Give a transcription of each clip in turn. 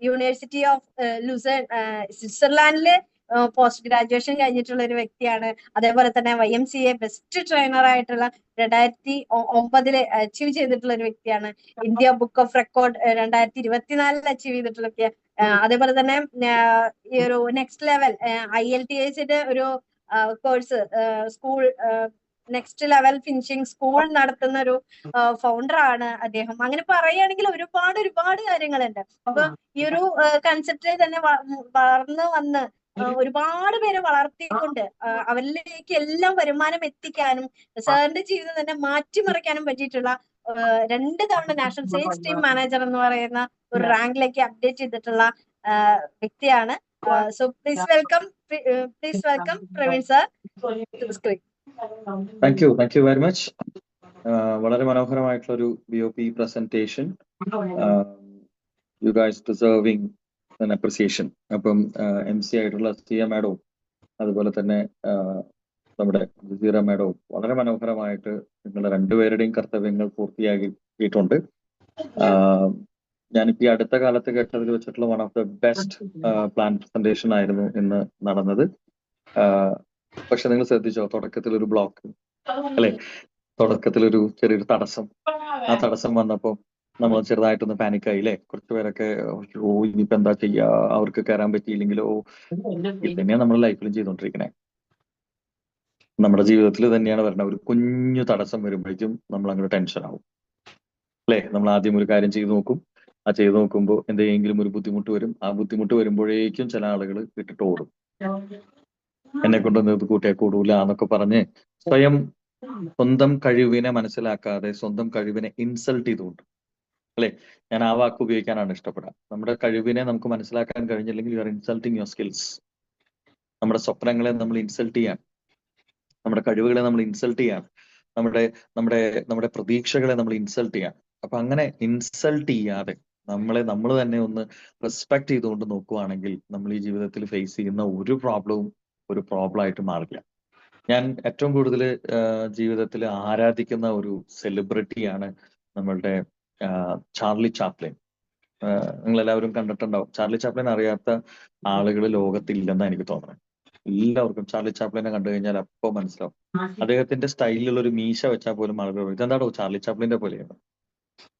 University of Lucerne സ്വിറ്റ്സർലാൻഡില് post graduation കഴിഞ്ഞിട്ടുള്ള ഒരു വ്യക്തിയാണ്. അതേപോലെ തന്നെ YMCA ബെസ്റ്റ് ട്രെയിനർ ആയിട്ടുള്ള 2009 അച്ചീവ് ചെയ്തിട്ടുള്ള ഒരു വ്യക്തിയാണ്. India book of record 2024 achieve ചെയ്തിട്ടുള്ള വ്യക്തിയാണ്. അതേപോലെ തന്നെ ഈ ഒരു നെക്സ്റ്റ് ലെവൽ IELTS ഒരു course school next level finishing school നടത്തുന്ന ഒരു ഫൗണ്ടർ ആണ് അദ്ദേഹം. അങ്ങനെ പറയുകയാണെങ്കിൽ ഒരുപാട് കാര്യങ്ങളുണ്ട്. അപ്പൊ ഈ ഒരു കൺസെപ്റ്റിൽ തന്നെ വളർന്നു വന്ന് ഒരുപാട് പേരെ വളർത്തിക്കൊണ്ട് അവരിലേക്ക് എല്ലാം വരുമാനം എത്തിക്കാനും സാറിന്റെ ജീവിതം തന്നെ മാറ്റിമറിക്കാനും പറ്റിയിട്ടുള്ള 2 തവണ നാഷണൽ സെയിൽസ് ടീം മാനേജർ എന്ന് പറയുന്ന ഒരു റാങ്കിലേക്ക് അപ്ഡേറ്റ് ചെയ്തിട്ടുള്ള വ്യക്തിയാണ്. So please welcome Praveen sir to the screen. Thank you very much. വളരെ മനോഹരമായിട്ടുള്ള ഒരു BOP presentation. You guys deserving an appreciation. അപ്പം MC ആയിട്ടുള്ള സിയ മാഡവും അതുപോലെ തന്നെ നമ്മുടെ ജസീറ മാഡവും വളരെ മനോഹരമായിട്ട് നിങ്ങളുടെ രണ്ടുപേരുടെയും കർത്തവ്യങ്ങൾ പൂർത്തിയാക്കിയിട്ടുണ്ട്. ഞാനിപ്പോ ഈ അടുത്ത കാലത്ത് കേട്ടതിൽ വെച്ചിട്ടുള്ള one of the best plan presentation ആയിരുന്നു ഇന്ന് നടന്നത്. പക്ഷെ നിങ്ങൾ ശ്രദ്ധിച്ചോ, തുടക്കത്തിൽ ഒരു ബ്ലോക്ക് അല്ലെ, തുടക്കത്തിൽ ഒരു ചെറിയൊരു തടസ്സം. ആ തടസ്സം വന്നപ്പോ നമ്മൾ ചെറുതായിട്ടൊന്ന് പാനിക്കായി അല്ലേ. കുറച്ചു പേരൊക്കെ ഇനിയിപ്പോ എന്താ ചെയ്യാ, അവർക്ക് കയറാൻ പറ്റിയില്ലെങ്കിലോ. ഇത് തന്നെയാണ് നമ്മുടെ ലൈഫിലും ചെയ്തോണ്ടിരിക്കണേ. നമ്മുടെ ജീവിതത്തിൽ തന്നെയാണ് വരണ ഒരു കുഞ്ഞു തടസ്സം വരുമ്പോഴേക്കും നമ്മൾ അങ്ങോട്ട് ടെൻഷൻ ആവും അല്ലെ. നമ്മൾ ആദ്യം ഒരു കാര്യം ചെയ്തു നോക്കും, ആ ചെയ്തു നോക്കുമ്പോൾ എന്തെങ്കിലും ഒരു ബുദ്ധിമുട്ട് വരും. ആ ബുദ്ധിമുട്ട് വരുമ്പോഴേക്കും ചില ആളുകൾ ഇട്ടിട്ട് ഓടും. എന്നെ കൊണ്ടൊന്നും ഇത് കൂട്ടിയാൽ കൂടൂല എന്നൊക്കെ പറഞ്ഞ് സ്വന്തം കഴിവിനെ മനസ്സിലാക്കാതെ സ്വന്തം കഴിവിനെ ഇൻസൾട്ട് ചെയ്തുകൊണ്ട് അല്ലെ. ഞാൻ ആ വാക്ക് ഉപയോഗിക്കാനാണ് ഇഷ്ടപ്പെടുക. നമ്മുടെ കഴിവിനെ നമുക്ക് മനസ്സിലാക്കാൻ കഴിഞ്ഞില്ലെങ്കിൽ you are insulting your skills. നമ്മുടെ സ്വപ്നങ്ങളെ നമ്മൾ ഇൻസൾട്ട് ചെയ്യാൻ, നമ്മുടെ കഴിവുകളെ നമ്മൾ ഇൻസൾട്ട് ചെയ്യാൻ, നമ്മുടെ പ്രതീക്ഷകളെ നമ്മൾ ഇൻസൾട്ട് ചെയ്യാൻ. അപ്പൊ അങ്ങനെ ഇൻസൾട്ട് ചെയ്യാതെ നമ്മൾ തന്നെ ഒന്ന് റെസ്പെക്ട് ചെയ്തുകൊണ്ട് നോക്കുവാണെങ്കിൽ നമ്മൾ ഈ ജീവിതത്തിൽ ഫേസ് ചെയ്യുന്ന ഒരു പ്രോബ്ലവും ഒരു പ്രോബ്ലം ആയിട്ട് മാറില്ല. ഞാൻ ഏറ്റവും കൂടുതൽ ജീവിതത്തിൽ ആരാധിക്കുന്ന ഒരു സെലിബ്രിറ്റിയാണ് നമ്മളുടെ ചാർലി ചാപ്ലിൻ. നിങ്ങൾ എല്ലാവരും കണ്ടിട്ടുണ്ടാവും. ചാർലി ചാപ്ലിൻ അറിയാത്ത ആളുകൾ ലോകത്തില്ലെന്നാണ് എനിക്ക് തോന്നുന്നത്. എല്ലാവർക്കും ചാർലി ചാപ്ലിനെ കണ്ടു കഴിഞ്ഞാൽ അപ്പൊ മനസ്സിലാവും. അദ്ദേഹത്തിന്റെ സ്റ്റൈലിലുള്ള ഒരു മീശ വെച്ചാൽ പോലും ആളുകൾ ഇതെന്താണോ ചാർലി ചാപ്ലിന്റെ പോലെയാണ്.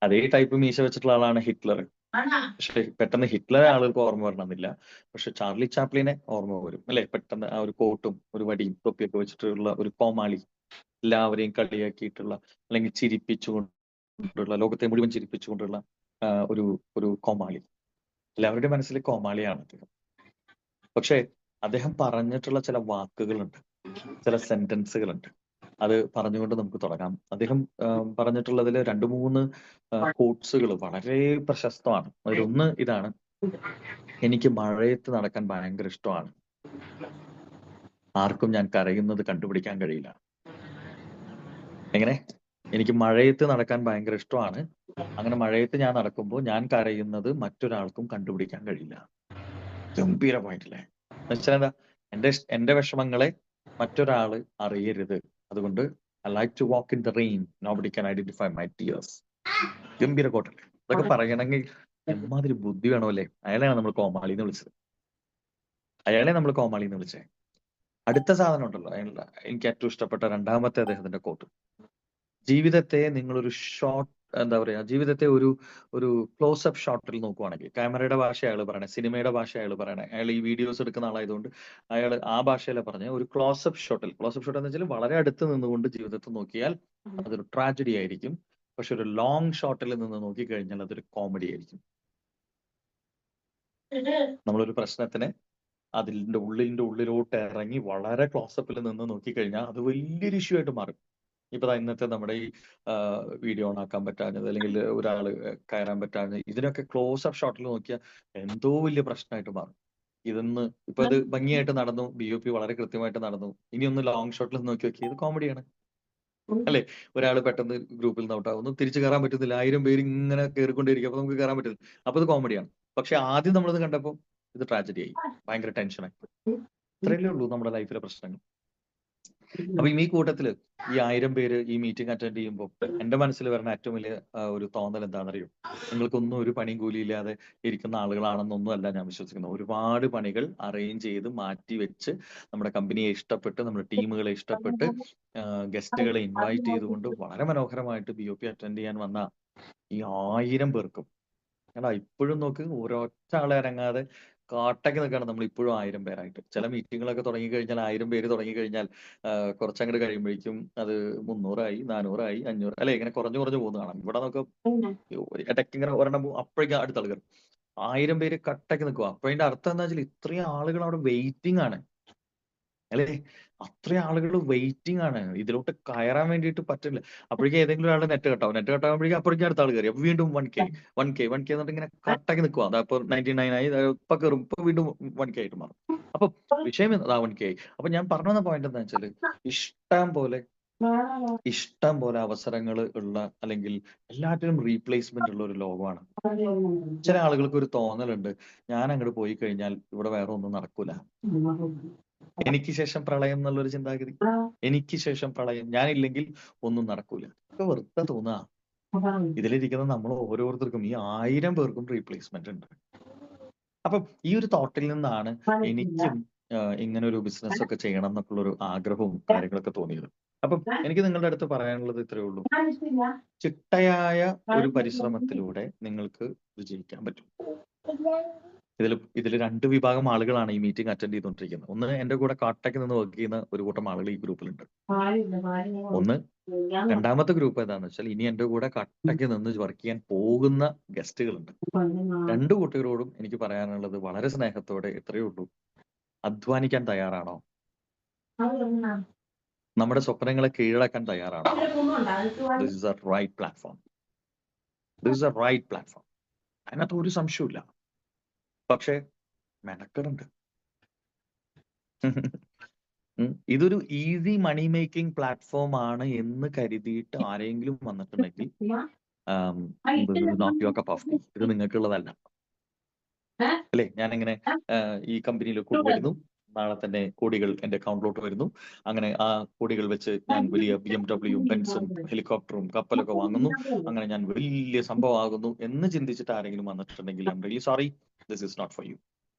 അതേ ടൈപ്പ് മീശ വെച്ചിട്ടുള്ള ആളാണ് ഹിറ്റ്ലർ. പക്ഷെ പെട്ടെന്ന് ഹിറ്റ്ലറെ ആളുകൾക്ക് ഓർമ്മ വരണമെന്നില്ല, പക്ഷെ ചാർലി ചാപ്ലിനെ ഓർമ്മ വരും അല്ലെ. പെട്ടെന്ന് ആ ഒരു കോട്ടും ഒരു വടിയും തൊപ്പിയൊക്കെ വെച്ചിട്ടുള്ള ഒരു കോമാളി, എല്ലാവരെയും കളിയാക്കിയിട്ടുള്ള അല്ലെങ്കിൽ ചിരിപ്പിച്ചുകൊണ്ടുള്ള, ലോകത്തെ മുഴുവൻ ചിരിപ്പിച്ചുകൊണ്ടുള്ള ഒരു കോമാളി. എല്ലാവരുടെ മനസ്സിൽ കോമാളിയാണ് അദ്ദേഹം. പക്ഷെ അദ്ദേഹം പറഞ്ഞിട്ടുള്ള ചില വാക്കുകളുണ്ട്, ചില സെന്റൻസുകളുണ്ട്. അത് പറഞ്ഞുകൊണ്ട് നമുക്ക് തുടങ്ങാം. അദ്ദേഹം പറഞ്ഞിട്ടുള്ളതിൽ 2-3 കോട്സുകൾ വളരെ പ്രശസ്തമാണ്. അതിലൊന്ന് ഇതാണ്: എനിക്ക് മഴയത്ത് നടക്കാൻ ഭയങ്കര ഇഷ്ടമാണ്, ആർക്കും ഞാൻ കരയുന്നത് കണ്ടുപിടിക്കാൻ കഴിയില്ല. എങ്ങനെ? എനിക്ക് മഴയത്ത് നടക്കാൻ ഭയങ്കര ഇഷ്ടമാണ്, അങ്ങനെ മഴയത്ത് ഞാൻ നടക്കുമ്പോൾ ഞാൻ കരയുന്നത് മറ്റൊരാൾക്കും കണ്ടുപിടിക്കാൻ കഴിയില്ല. ഗംഭീര പോയിന്റ് അല്ലേ? എന്നുവെച്ചാൽ എന്താ? എന്റെ വിഷമങ്ങളെ മറ്റൊരാള് അറിയരുത്, അതുകൊണ്ട് I like to walk in the rain, nobody can identify my tears. ഗംഭീര കോട്ടല്ലേ? ഇതൊക്കെ പറയണമെങ്കിൽ എമ്മാതിരി ബുദ്ധി വേണോ അല്ലേ? അയാളെയാണ് നമ്മൾ കോമാളി എന്ന് വിളിച്ചത്. അടുത്ത സാധനം ഉണ്ടല്ലോ, എനിക്ക് ഏറ്റവും ഇഷ്ടപ്പെട്ട രണ്ടാമത്തെ അദ്ദേഹത്തിന്റെ കോട്ട്: ജീവിതത്തെ നിങ്ങളൊരു ഷോർട്ട്, എന്താ പറയാ, ജീവിതത്തെ ഒരു ക്ലോസപ്പ് ഷോട്ടിൽ നോക്കുവാണെങ്കിൽ, ക്യാമറയുടെ ഭാഷ അയാൾ പറയണേ, സിനിമയുടെ ഭാഷ അയാൾ പറയണേ, അയാൾ ഈ വീഡിയോസ് എടുക്കുന്ന ആളായതുകൊണ്ട് അയാൾ ആ ഭാഷയിലെ പറഞ്ഞ ഒരു ക്ലോസപ്പ് ഷോട്ട് എന്ന് വെച്ചാൽ വളരെ അടുത്ത് നിന്നുകൊണ്ട് ജീവിതത്തെ നോക്കിയാൽ അതൊരു ട്രാജഡി ആയിരിക്കും. പക്ഷെ ഒരു ലോങ് ഷോട്ടിൽ നിന്ന് നോക്കിക്കഴിഞ്ഞാൽ അതൊരു കോമഡി ആയിരിക്കും. നമ്മളൊരു പ്രശ്നത്തിനെ അതിന്റെ ഉള്ളിലോട്ട് ഇറങ്ങി വളരെ ക്ലോസപ്പിൽ നിന്ന് നോക്കിക്കഴിഞ്ഞാൽ അത് വലിയൊരു ഇഷ്യൂ ആയിട്ട് മാറും. ഇപ്പൊ ഇന്നത്തെ നമ്മുടെ ഈ വീഡിയോ ഓൺ ആക്കാൻ പറ്റാഞ്ഞത്, അല്ലെങ്കിൽ ഒരാള് കയറാൻ പറ്റാഞ്ഞത്, ഇതിനൊക്കെ ക്ലോസ് അപ്പ് ഷോട്ടിൽ നോക്കിയാൽ എന്തോ വലിയ പ്രശ്നമായിട്ട് മാറും. ഇപ്പൊ ഇത് ഭംഗിയായിട്ട് നടന്നു, BOP വളരെ കൃത്യമായിട്ട് നടന്നു. ഇനി ഒന്ന് ലോങ് ഷോട്ടിൽ നോക്കി ഇത് കോമഡിയാണ് അല്ലെ? ഒരാൾ പെട്ടെന്ന് ഗ്രൂപ്പിൽ നിന്ന് ഔട്ടാവുന്നു, തിരിച്ചു കയറാൻ പറ്റുന്നില്ല, 1000 പേര് ഇങ്ങനെ കയറിക്കൊണ്ടിരിക്കും, അപ്പൊ നമുക്ക് കയറാൻ പറ്റുന്നില്ല, അപ്പൊ ഇത് കോമഡിയാണ്. പക്ഷെ ആദ്യം നമ്മളിത് കണ്ടപ്പോൾ ഇത് ട്രാജഡി ആയി, ഭയങ്കര ടെൻഷനായി. ഇത്രയല്ലേ ഉള്ളൂ നമ്മുടെ ലൈഫിലെ പ്രശ്നങ്ങൾ. അപ്പൊ ഈ കൂട്ടത്തില് ഈ 1000 പേര് ഈ മീറ്റിംഗ് അറ്റൻഡ് ചെയ്യുമ്പോൾ എന്റെ മനസ്സിൽ വരുന്ന ഏറ്റവും വലിയ ഒരു തോന്നൽ എന്താണെന്നറിയോ? നിങ്ങൾക്കൊന്നും ഒരു പണിയും കൂലിയില്ലാതെ ഇരിക്കുന്ന ആളുകളാണെന്നൊന്നും അല്ല ഞാൻ വിശ്വസിക്കുന്നത്. ഒരുപാട് പണികൾ അറേഞ്ച് ചെയ്ത് മാറ്റി വെച്ച് നമ്മുടെ കമ്പനിയെ ഇഷ്ടപ്പെട്ട്, നമ്മുടെ ടീമുകളെ ഇഷ്ടപ്പെട്ട്, ഗസ്റ്റുകളെ ഇൻവൈറ്റ് ചെയ്തുകൊണ്ട് വളരെ മനോഹരമായിട്ട് BOP അറ്റൻഡ് ചെയ്യാൻ വന്ന ഈ 1000 പേർക്കും, എടാ ഇപ്പോഴും നോക്ക് ഒരൊറ്റ ആളെ ഇറങ്ങാതെ കാട്ടയ്ക്ക് നിൽക്കുകയാണ് നമ്മൾ ഇപ്പോഴും 1000 പേരായിട്ട്. ചില മീറ്റിങ്ങുകളൊക്കെ തുടങ്ങിക്കഴിഞ്ഞാൽ 1000 പേര് തുടങ്ങിക്കഴിഞ്ഞാൽ കുറച്ചങ്ങോട്ട് കഴിയുമ്പോഴേക്കും അത് 300 400 500 അല്ലെ, ഇങ്ങനെ കുറഞ്ഞു കുറഞ്ഞു പോകുന്ന കാണാം. ഇവിടെ നമുക്ക് ഇടയ്ക്ക് ഇങ്ങനെ ഒരെണ്ണം അപ്പോഴേക്കും അടുത്ത ആളുകൾ 1000 പേര് കട്ടയ്ക്ക് നിൽക്കുക. അപ്പൊ അതിന്റെ അർത്ഥം എന്താ വെച്ചാൽ ഇത്രയും ആളുകൾ അവിടെ വെയിറ്റിംഗ് ആണ്, അല്ലേ? അത്രയും ആളുകൾ വെയിറ്റിംഗ് ആണ്, ഇതിലോട്ട് കയറാൻ വേണ്ടിയിട്ട് പറ്റില്ല. അപ്പോഴേക്കും ഏതെങ്കിലും ഒരാളുടെ നെറ്റ് കട്ടാകുമ്പോഴേക്കും അപ്പോഴേക്കും അടുത്ത ആൾ കയറി. അപ്പൊ വീണ്ടും 1K എന്നിട്ട് ഇങ്ങനെ കട്ടാക്കി നിൽക്കുക. അതപ്പോ 99 ആയി, ഇപ്പൊ കയറും, ഇപ്പൊ വീണ്ടും 1K ആയിട്ട് മാറും. അപ്പൊ വിഷയം 1K ആയി. അപ്പൊ ഞാൻ പറഞ്ഞു വന്ന പോയിന്റ് എന്താ വെച്ചാല്, ഇഷ്ടം പോലെ അവസരങ്ങൾ ഉള്ള, അല്ലെങ്കിൽ എല്ലാറ്റിനും റീപ്ലേസ്മെന്റ് ഉള്ള ഒരു ലോകമാണ്. ചില ആളുകൾക്ക് ഒരു തോന്നലുണ്ട്, ഞാൻ അങ്ങോട്ട് പോയി കഴിഞ്ഞാൽ ഇവിടെ വേറെ ഒന്നും നടക്കൂല, എനിക്ക് ശേഷം പ്രളയം എന്നുള്ളൊരു ചിന്താഗതി. എനിക്ക് ശേഷം പ്രളയം, ഞാനില്ലെങ്കിൽ ഒന്നും നടക്കൂല. ഒക്കെ വെറുതെ തോന്നുക. ഇതിലിരിക്കുന്ന നമ്മൾ ഓരോരുത്തർക്കും, ഈ 1000 പേർക്കും റീപ്ലേസ്മെന്റ് ഉണ്ട്. അപ്പം ഈ ഒരു തോട്ടിൽ നിന്നാണ് എനിക്കും ഇങ്ങനെ ഒരു ബിസിനസ് ഒക്കെ ചെയ്യണം എന്നൊക്കെയുള്ള ഒരു ആഗ്രഹവും കാര്യങ്ങളൊക്കെ തോന്നിയത്. അപ്പം എനിക്ക് നിങ്ങളുടെ അടുത്ത് പറയാനുള്ളത് ഇത്രയേ ഉള്ളൂ. ചിട്ടയായ ഒരു പരിശ്രമത്തിലൂടെ നിങ്ങൾക്ക് വിജയിക്കാൻ പറ്റും. ഇതിൽ 2 വിഭാഗം ആളുകളാണ് ഈ മീറ്റിംഗ് അറ്റൻഡ് ചെയ്തുകൊണ്ടിരിക്കുന്നത്. ഒന്ന്, എന്റെ കൂടെ കാട്ടയ്ക്ക് നിന്ന് വർക്ക് ചെയ്യുന്ന ഒരു കൂട്ടം ആളുകൾ ഈ ഗ്രൂപ്പിലുണ്ട്. ഒന്ന്, രണ്ടാമത്തെ ഗ്രൂപ്പ് ഏതാണെന്ന് വെച്ചാൽ ഇനി എന്റെ കൂടെ കട്ടയ്ക്ക് നിന്ന് വർക്ക് ചെയ്യാൻ പോകുന്ന ഗസ്റ്റുകളുണ്ട്. 2 കൂട്ടുകാരോടും എനിക്ക് പറയാനുള്ളത് വളരെ സ്നേഹത്തോടെ ഇത്രയേ ഉള്ളൂ. അധ്വാനിക്കാൻ തയ്യാറാണോ? നമ്മുടെ സ്വപ്നങ്ങളെ കീഴടക്കാൻ തയ്യാറാണോ? This is a right platform. അതിനകത്ത് ഒരു സംശയമില്ല. പക്ഷേ മെനക്കെടുണ്ട്. ഇതൊരു ഈസി മണി മേക്കിംഗ് പ്ലാറ്റ്ഫോം ആണ് എന്ന് കരുതിയിട്ട് ആരെങ്കിലും വന്നിട്ടുണ്ടെങ്കിൽ not your cup of tea. ഇത് നിങ്ങൾക്കുള്ളതല്ല, അല്ലേ? ഞാനിങ്ങനെ ഈ കമ്പനിയിൽ കൊണ്ടുവരുന്നു, നാളെ തന്നെ കോടികൾ എന്റെ അക്കൗണ്ടിലോട്ട് വരുന്നു, അങ്ങനെ ആ കോടികൾ വെച്ച് ഞാൻ വലിയ BMW, ബെൻസും ഹെലികോപ്റ്ററും കപ്പലൊക്കെ വാങ്ങുന്നു, അങ്ങനെ ഞാൻ വലിയ സംഭവമാകുന്നു എന്ന് ചിന്തിച്ചിട്ട് ആരെങ്കിലും വന്നിട്ടുണ്ടെങ്കിൽ I am really sorry, this is not for you.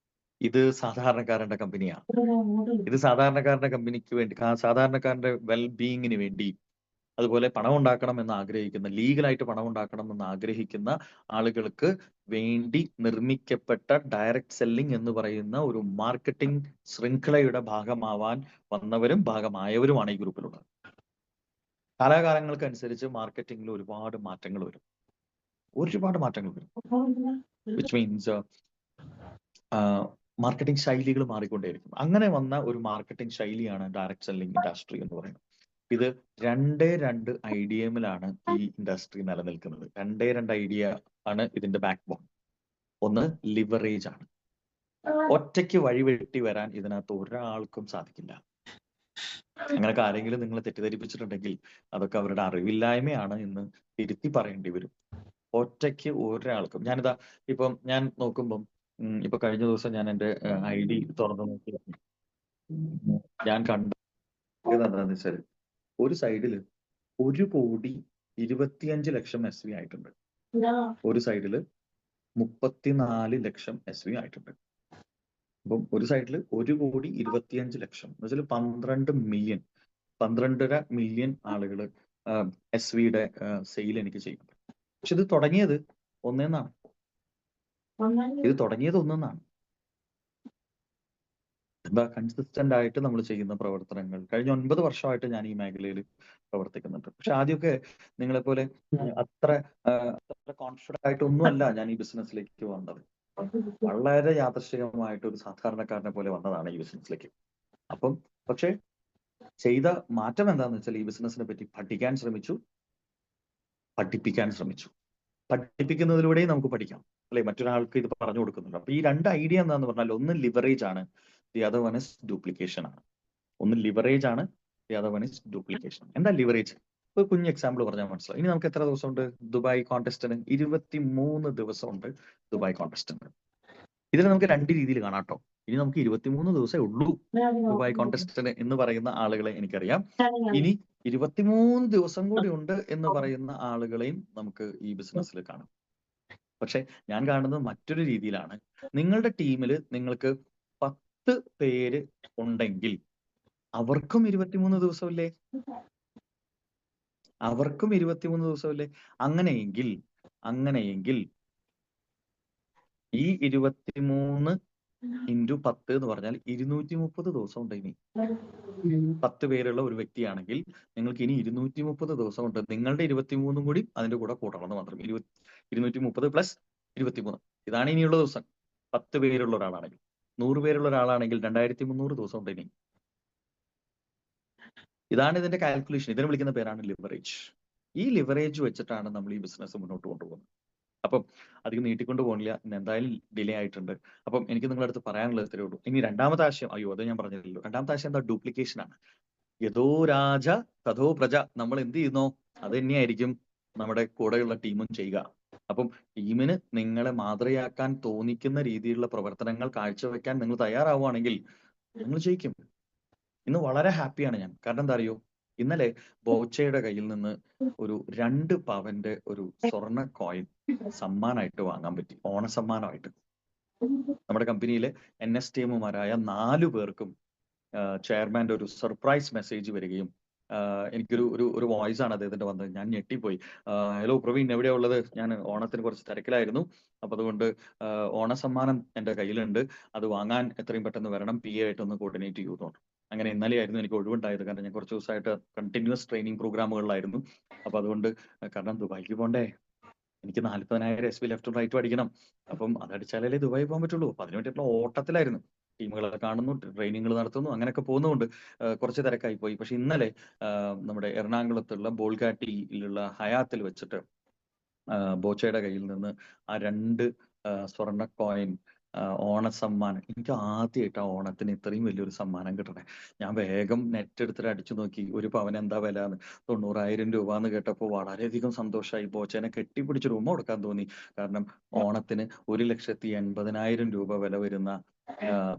ഇത് സാധാരണക്കാരന്റെ കമ്പനിയാണ്. ഇത് സാധാരണക്കാരന്റെ കമ്പനിക്ക് വേണ്ടി, സാധാരണക്കാരന്റെ വെൽ ബീയിങ്ങിന് വേണ്ടി, അതുപോലെ പണം ഉണ്ടാക്കണം എന്ന് ആഗ്രഹിക്കുന്ന, ലീഗലായിട്ട് പണം ഉണ്ടാക്കണം എന്ന് ആഗ്രഹിക്കുന്ന ആളുകൾക്ക് വേണ്ടി നിർമ്മിക്കപ്പെട്ട ഡയറക്റ്റ് സെല്ലിംഗ് എന്ന് പറയുന്ന ഒരു മാർക്കറ്റിംഗ് ശൃംഖലയുടെ ഭാഗമാവാൻ വന്നവരും ഭാഗമായവരുമാണ് ഈ ഗ്രൂപ്പിലുള്ളത്. കാലാകാലങ്ങൾക്കനുസരിച്ച് മാർക്കറ്റിംഗിൽ ഒരുപാട് മാറ്റങ്ങൾ വരും. വിച്ച് മീൻസ് മാർക്കറ്റിംഗ് ശൈലികൾ മാറിക്കൊണ്ടേയിരിക്കും. അങ്ങനെ വന്ന ഒരു മാർക്കറ്റിംഗ് ശൈലിയാണ് ഡയറക്റ്റ് സെല്ലിംഗ് ഇൻഡസ്ട്രി എന്ന് പറയുന്നത്. ഇത് 2 ഐഡിയയിലാണ് ഈ ഇൻഡസ്ട്രി നിലനിൽക്കുന്നത്. 2 ഐഡിയ ആണ് ഇതിന്റെ ബാക്ക് ബോൺ. ഒന്ന്, ലിവറേജ് ആണ്. ഒറ്റയ്ക്ക് വഴിവെട്ടി വരാൻ ഇതിനകത്ത് ഒരാൾക്കും സാധിക്കില്ല. അങ്ങനെയൊക്കെ ആരെങ്കിലും നിങ്ങളെ തെറ്റിദ്ധരിപ്പിച്ചിട്ടുണ്ടെങ്കിൽ അതൊക്കെ അവരുടെ അറിവില്ലായ്മയാണ് എന്ന് തിരുത്തി പറയേണ്ടി വരും. ഒറ്റയ്ക്ക് ഒരാൾക്കും, ഞാനിതാ ഇപ്പം ഞാൻ നോക്കുമ്പം, ഇപ്പൊ കഴിഞ്ഞ ദിവസം ഞാൻ എന്റെ ID തുറന്നു നോക്കി, ഞാൻ കണ്ടത് എന്താണെന്ന് വെച്ചാൽ ഒരു സൈഡില് 1,25,00,000 SV ആയിട്ടുണ്ട്, ഒരു സൈഡില് 34 ലക്ഷം SV ആയിട്ടുണ്ട്. അപ്പം ഒരു സൈഡില് 1,25,00,000 എന്ന് വെച്ചാൽ 12.5 മില്യൺ ആളുകൾ SV-യുടെ സെയിൽ എനിക്ക് ചെയ്യുന്നുണ്ട്. പക്ഷെ ഇത് തുടങ്ങിയത് ഒന്നേന്നാണ്. എന്താ, കൺസിസ്റ്റന്റ് ആയിട്ട് നമ്മൾ ചെയ്യുന്ന പ്രവർത്തനങ്ങൾ. കഴിഞ്ഞ 9 വർഷമായിട്ട് ഞാൻ ഈ മേഖലയിൽ പ്രവർത്തിക്കുന്നുണ്ട്. പക്ഷെ ആദ്യമൊക്കെ നിങ്ങളെപ്പോലെ അത്ര കോൺഫിഡന്റ് ആയിട്ടൊന്നുമല്ല ഞാൻ ഈ ബിസിനസ്സിലേക്ക് വന്നത്. വളരെ യാദൃശ്ചികമായിട്ട് ഒരു സാധാരണക്കാരനെ പോലെ വന്നതാണ് ഈ ബിസിനസ്സിലേക്ക്. അപ്പം പക്ഷെ ചെയ്ത മാറ്റം എന്താണെന്ന് വെച്ചാൽ ഈ ബിസിനസ്സിനെ പറ്റി പഠിക്കാൻ ശ്രമിച്ചു, പഠിപ്പിക്കാൻ ശ്രമിച്ചു. പഠിപ്പിക്കുന്നതിലൂടെയും നമുക്ക് പഠിക്കാം, അല്ലെ? മറ്റൊരാൾക്ക് ഇത് പറഞ്ഞു കൊടുക്കുന്നുണ്ട്. അപ്പൊ ഈ 2 ഐഡിയ എന്താന്ന് പറഞ്ഞാൽ, ഒന്ന് ലിവറേജ് ആണ്, the other one is duplication ആണ്. എന്താ ലിവറേജ്? ഒരു കുഞ്ഞ് എക്സാമ്പിൾ പറഞ്ഞാൽ മനസ്സിലാവും. ഇനി നമുക്ക് എത്ര ദിവസമുണ്ട് ദുബായ് കോൺടെസ്റ്റിന്? 23 ദിവസമുണ്ട് ദുബായ് കോൺടെസ്റ്റിന്. ഇതിൽ നമുക്ക് 2 രീതിയിൽ കാണാം കേട്ടോ. ഇനി നമുക്ക് 23 ദിവസമേ ഉള്ളൂ ദുബായ് കോൺടെസ്റ്റിന് എന്ന് പറയുന്ന ആളുകളെ എനിക്കറിയാം. ഇനി 23 ദിവസം കൂടി ഉണ്ട് എന്ന് പറയുന്ന ആളുകളെയും നമുക്ക് ഈ ബിസിനസ്സിൽ കാണാം. പക്ഷെ ഞാൻ കാണുന്നത് മറ്റൊരു രീതിയിലാണ്. നിങ്ങളുടെ ടീമിൽ നിങ്ങൾക്ക് 10 പേര് ഉണ്ടെങ്കിൽ അവർക്കും 23 ദിവസമില്ലേ? അവർക്കും 23 ദിവസമില്ലേ? അങ്ങനെയെങ്കിൽ ഈ 23 ഇൻറ്റു 10 എന്ന് പറഞ്ഞാൽ 230 ദിവസം ഉണ്ട് ഇനി. 10 പേരുള്ള ഒരു വ്യക്തിയാണെങ്കിൽ നിങ്ങൾക്ക് ഇനി 230 ദിവസം ഉണ്ട്. നിങ്ങളുടെ 23 കൂടി അതിന്റെ കൂടെ കൂട്ടണം എന്ന് മാത്രം. 230 പ്ലസ് 23 ഇതാണ് ഇനിയുള്ള ദിവസം. 10 പേരുള്ള ഒരാളാണെങ്കിൽ. 100 പേരുള്ള ഒരാളാണെങ്കിൽ 2300 ദിവസം ഉണ്ട് ഇനി. ഇതാണ് ഇതിന്റെ കാൽക്കുലേഷൻ. ഇതിനെ വിളിക്കുന്ന പേരാണ് ലിവറേജ്. ഈ ലിവറേജ് വെച്ചിട്ടാണ് നമ്മൾ ഈ ബിസിനസ് മുന്നോട്ട് കൊണ്ടുപോകുന്നത്. അപ്പം അധികം നീട്ടിക്കൊണ്ട് പോകുന്നില്ല. ഇന്ന് എന്തായാലും ഡിലേ ആയിട്ടുണ്ട്. അപ്പം എനിക്ക് നിങ്ങളുടെ അടുത്ത് പറയാനുള്ളത് ഇത്രയേ ഉള്ളൂ. ഇനി രണ്ടാമത്തെ ആശയം, അത് ഞാൻ പറഞ്ഞില്ലല്ലോ. രണ്ടാമത്തെ ആശയം എന്താ? ഡ്യൂപ്ലിക്കേഷൻ ആണ്. യഥോ രാജ തഥോ പ്രജ. നമ്മൾ എന്ത് ചെയ്യുന്നോ അത് തന്നെയായിരിക്കും നമ്മുടെ കൂടെയുള്ള ടീമും ചെയ്യുക. അപ്പം ടീമിന് നിങ്ങളെ മാതൃകയാക്കാൻ തോന്നിക്കുന്ന രീതിയിലുള്ള പ്രവർത്തനങ്ങൾ കാഴ്ചവെക്കാൻ നിങ്ങൾ തയ്യാറാവുകയാണെങ്കിൽ നിങ്ങൾ ജയിക്കും. ഇന്ന് വളരെ ഹാപ്പിയാണ് ഞാൻ. കാരണം എന്താ അറിയോ? ഇന്നലെ ബോച്ചയുടെ കയ്യിൽ നിന്ന് ഒരു 2 പവന്റെ ഒരു സ്വർണ്ണ കോയിൻ സമ്മാനമായിട്ട് വാങ്ങാൻ പറ്റി. ഓണസമ്മാനമായിട്ട്. നമ്മുടെ കമ്പനിയിലെ NSTMമാരായ 4 പേർക്കും ചെയർമാന്റെ ഒരു സർപ്രൈസ് മെസ്സേജ് വരികയും എനിക്കൊരു ഒരു വോയിസ് ആണ് അദ്ദേഹത്തിന്റെ വന്നത്. ഞാൻ ഞെട്ടിപ്പോയി. ഹലോ പ്രവീൺ, എവിടെയാ ഉള്ളത്? ഞാൻ ഓണത്തിന് കുറച്ച് തിരക്കിലായിരുന്നു. അപ്പൊ അതുകൊണ്ട് ഓണസമ്മാനം എന്റെ കയ്യിലുണ്ട്. അത് വാങ്ങാൻ എത്രയും പെട്ടെന്ന് വരണം. PA ആയിട്ടൊന്ന് കോർഡിനേറ്റ് ചെയ്യുന്നുണ്ട്. അങ്ങനെ ഇന്നലെയായിരുന്നു എനിക്ക് ഒഴിവുണ്ടായത്. കാരണം ഞാൻ കുറച്ച് ദിവസമായിട്ട് കണ്ടിന്യൂസ് ട്രെയിനിങ് പ്രോഗ്രാമുകളിലായിരുന്നു. അപ്പൊ അതുകൊണ്ട് കാരണം ദുബായിക്ക് പോകണ്ടേ, എനിക്ക് 40,000 SB ലെഫ്റ്റും റൈറ്റും അടിക്കണം. അപ്പം അതടിച്ചാലേ ദുബായി പോകാൻ പറ്റുള്ളൂ. അപ്പൊ അതിന് വേണ്ടിയിട്ടുള്ള ഓട്ടത്തിലായിരുന്നു. ടീമുകളെ കാണുന്നു, ട്രെയിനിങ്ങുകൾ നടത്തുന്നു, അങ്ങനെയൊക്കെ പോകുന്നതുകൊണ്ട് കുറച്ച് തിരക്കായി പോയി. പക്ഷെ ഇന്നലെ നമ്മുടെ എറണാകുളത്തുള്ള ബോൾഗാട്ടിയിലുള്ള ഹയാത്തിൽ വെച്ചിട്ട് ബോച്ചയുടെ കയ്യിൽ നിന്ന് ആ 2 സ്വർണ്ണ കോയിൻ ഓണസമ്മാനം, എനിക്ക് ആദ്യമായിട്ട് ആ ഓണത്തിന് ഇത്രയും വലിയൊരു സമ്മാനം കിട്ടണേ. ഞാൻ വേഗം നെറ്റ് എടുത്തിട്ട് അടിച്ചു നോക്കി ഒരു പവന് എന്താ വില എന്ന്. 90,000 രൂപ എന്ന് കേട്ടപ്പോൾ വളരെയധികം സന്തോഷമായി. ബോച്ചേനെ കെട്ടിപ്പിടിച്ച് റൂമ കൊടുക്കാൻ തോന്നി. കാരണം ഓണത്തിന് 1,80,000 രൂപ വില വരുന്ന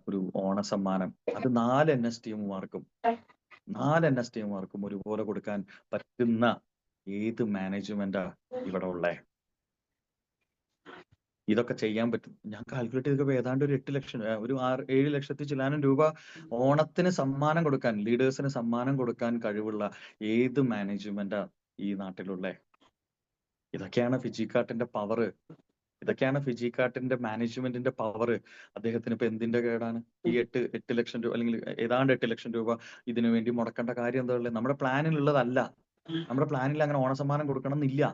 ഒരു ഓണസമ്മാനം, അത് 4 NSTMമാർക്കും ഒരുപോലെ കൊടുക്കാൻ പറ്റുന്ന ഏത് മാനേജ്മെന്റാ ഇവിടെ ഉള്ളേ? ഇതൊക്കെ ചെയ്യാൻ പറ്റും. ഞാൻ കാൽക്കുലേറ്റ് ചെയ്തപ്പോൾ ഏതാണ്ട് ഒരു 8 ലക്ഷം, ഒരു 7 ലക്ഷത്തി ചില്ലാനം രൂപ ഓണത്തിന് സമ്മാനം കൊടുക്കാൻ, ലീഡേഴ്സിന് സമ്മാനം കൊടുക്കാൻ കഴിവുള്ള ഏത് മാനേജ്മെന്റാ ഈ നാട്ടിലുള്ളേ? ഇതൊക്കെയാണ് ഫിജിക്കാർട്ടിന്റെ പവർ. ഇതൊക്കെയാണ് ഫിജിക്കാർട്ടിന്റെ മാനേജ്മെന്റിന്റെ പവർ. അദ്ദേഹത്തിന് ഇപ്പൊ എന്തിന്റെ കേടാണ് ഈ 8 ലക്ഷം രൂപ അല്ലെങ്കിൽ ഏതാണ്ട് 8 ലക്ഷം രൂപ ഇതിനു വേണ്ടി മുടക്കേണ്ട കാര്യം എന്താ ഉള്ളത്? നമ്മുടെ പ്ലാനിലുള്ളതല്ല. നമ്മുടെ പ്ലാനിൽ അങ്ങനെ ഓണസമ്മാനം കൊടുക്കണം എന്നില്ല.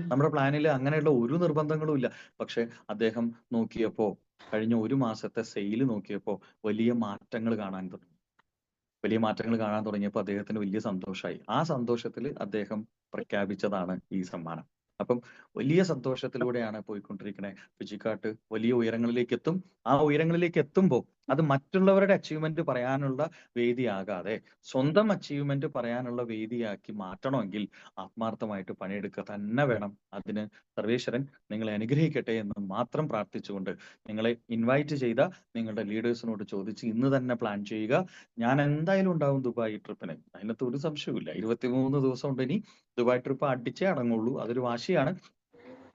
നമ്മുടെ പ്ലാനിൽ അങ്ങനെയുള്ള ഒരു നിർബന്ധങ്ങളും ഇല്ല. പക്ഷെ അദ്ദേഹം നോക്കിയപ്പോ, കഴിഞ്ഞ ഒരു മാസത്തെ സെയിൽ നോക്കിയപ്പോ വലിയ മാറ്റങ്ങൾ കാണാൻ തുടങ്ങിയപ്പോൾ അദ്ദേഹത്തിന് വലിയ സന്തോഷമായി. ആ സന്തോഷത്തിൽ അദ്ദേഹം പ്രഖ്യാപിച്ചതാണ് ഈ സമ്മാനം. അപ്പം വലിയ സന്തോഷത്തിലൂടെയാണ് പോയിക്കൊണ്ടിരിക്കണേ. ഫിജിക്കാർട്ട് വലിയ ഉയരങ്ങളിലേക്ക് എത്തും. ആ ഉയരങ്ങളിലേക്ക് എത്തുമ്പോൾ അത് മറ്റുള്ളവരുടെ അച്ചീവ്മെന്റ് പറയാനുള്ള വേദിയാകാതെ സ്വന്തം അച്ചീവ്മെന്റ് പറയാനുള്ള വേദിയാക്കി മാറ്റണമെങ്കിൽ ആത്മാർത്ഥമായിട്ട് പണിയെടുക്കുക തന്നെ വേണം. അതിന് സർവേശ്വരൻ നിങ്ങളെ അനുഗ്രഹിക്കട്ടെ എന്ന് മാത്രം പ്രാർത്ഥിച്ചുകൊണ്ട്, നിങ്ങളെ ഇൻവൈറ്റ് ചെയ്ത നിങ്ങളുടെ ലീഡേഴ്സിനോട് ചോദിച്ച് ഇന്ന് തന്നെ പ്ലാൻ ചെയ്യുക. ഞാൻ എന്തായാലും ഉണ്ടാവും ദുബായ് ട്രിപ്പിന്, അതിനകത്ത് ഒരു സംശയവുമില്ല. 23 ദിവസം കൊണ്ട് ഇനി ദുബായ് ട്രിപ്പ് അടിച്ചേ അടങ്ങുള്ളൂ. അതൊരു വാശിയാണ്.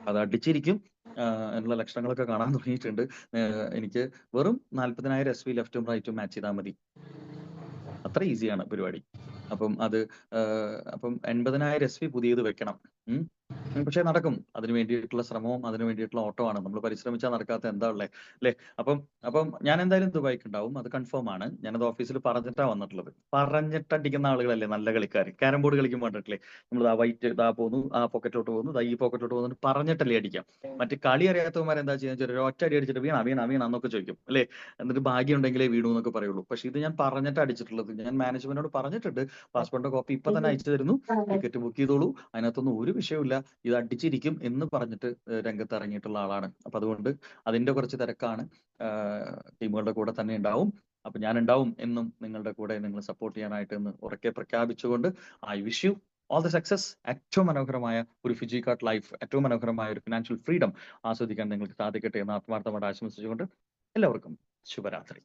അത് അടിച്ചിരിക്കും എന്നുള്ള ലക്ഷണങ്ങളൊക്കെ കാണാൻ തുടങ്ങിയിട്ടുണ്ട്. എനിക്ക് വെറും 40,000 SB ലെഫ്റ്റും റൈറ്റും മാച്ച് ചെയ്താൽ മതി. അത്ര ഈസിയാണ് പരിപാടി. അപ്പം 80,000 SB പുതിയത് വെക്കണം. പക്ഷെ നടക്കും. അതിനു വേണ്ടിയിട്ടുള്ള ശ്രമവും അതിനു വേണ്ടിയിട്ടുള്ള ഓട്ടമാണ്. നമ്മൾ പരിശ്രമിച്ചാൽ നടക്കാത്ത എന്താ ഉള്ളേ അല്ലെ? അപ്പം ഞാൻ എന്തായാലും ദുബായിക്ക് ഉണ്ടാവും. അത് കൺഫേം ആണ്. ഞാനത് ഓഫീസിൽ പറഞ്ഞിട്ടാ വന്നിട്ടുള്ളത്. പറഞ്ഞിട്ടടിക്കുന്ന ആളുകളല്ലേ നല്ല കളിക്കാർ. ക്യാരം ബോർഡ് കളിക്കുമ്പോൾ കണ്ടിട്ടില്ലേ, നമ്മൾ ആ വൈറ്റ് ഇതാ പോകുന്നു, ആ പോക്കറ്റിലോട്ട് പോകുന്നു, ഈ പോക്കറ്റിലോട്ട് പോകുന്നു, പറഞ്ഞിട്ടല്ലേ അടിക്കാം. മറ്റു കളി അറിയാത്തവന്മാർ എന്താ ചെയ്യുക? ഒറ്റ അടി അടിച്ചിട്ട് വീണ എന്നൊക്കെ ചോദിക്കും അല്ലേ? എന്നിട്ട് ഭാഗ്യം ഉണ്ടെങ്കിലേ വീണു എന്നൊക്കെ പറയുള്ളൂ. പക്ഷെ ഇത് ഞാൻ പറഞ്ഞിട്ട് അടിച്ചിട്ടുള്ളത്. ഞാൻ മാനേജ്മെന്റിനോട് പറഞ്ഞിട്ടുണ്ട്, പാസ്പോർട്ടിന്റെ കോപ്പി ഇപ്പൊ തന്നെ അയച്ചു തരുന്നു, ടിക്കറ്റ് ബുക്ക് ചെയ്തോളൂ, അതിനകത്തൊന്നും ഒരു വിഷയമില്ല, ഇത് അടിച്ചിരിക്കും എന്ന് പറഞ്ഞിട്ട് രംഗത്ത് ഇറങ്ങിയിട്ടുള്ള ആളാണ്. അപ്പൊ അതുകൊണ്ട് അതിന്റെ കുറച്ച് തിരക്കാണ്. ടീമുകളുടെ കൂടെ തന്നെ ഉണ്ടാവും. അപ്പൊ ഞാൻ ഉണ്ടാവും എന്നും നിങ്ങളുടെ കൂടെ നിങ്ങൾ സപ്പോർട്ട് ചെയ്യാനായിട്ട് എന്ന് ഉറക്കെ പ്രഖ്യാപിച്ചുകൊണ്ട് I wish you all the success. ഏറ്റവും മനോഹരമായ ഒരു ഫിജിക്കാർട്ട് ലൈഫ്, ഏറ്റവും മനോഹരമായ ഒരു ഫിനാൻഷ്യൽ ഫ്രീഡം ആസ്വദിക്കാൻ നിങ്ങൾക്ക് സാധിക്കട്ടെ എന്ന് ആത്മാർത്ഥമായിട്ട് ആശംസിച്ചുകൊണ്ട് എല്ലാവർക്കും ശുഭരാത്രി.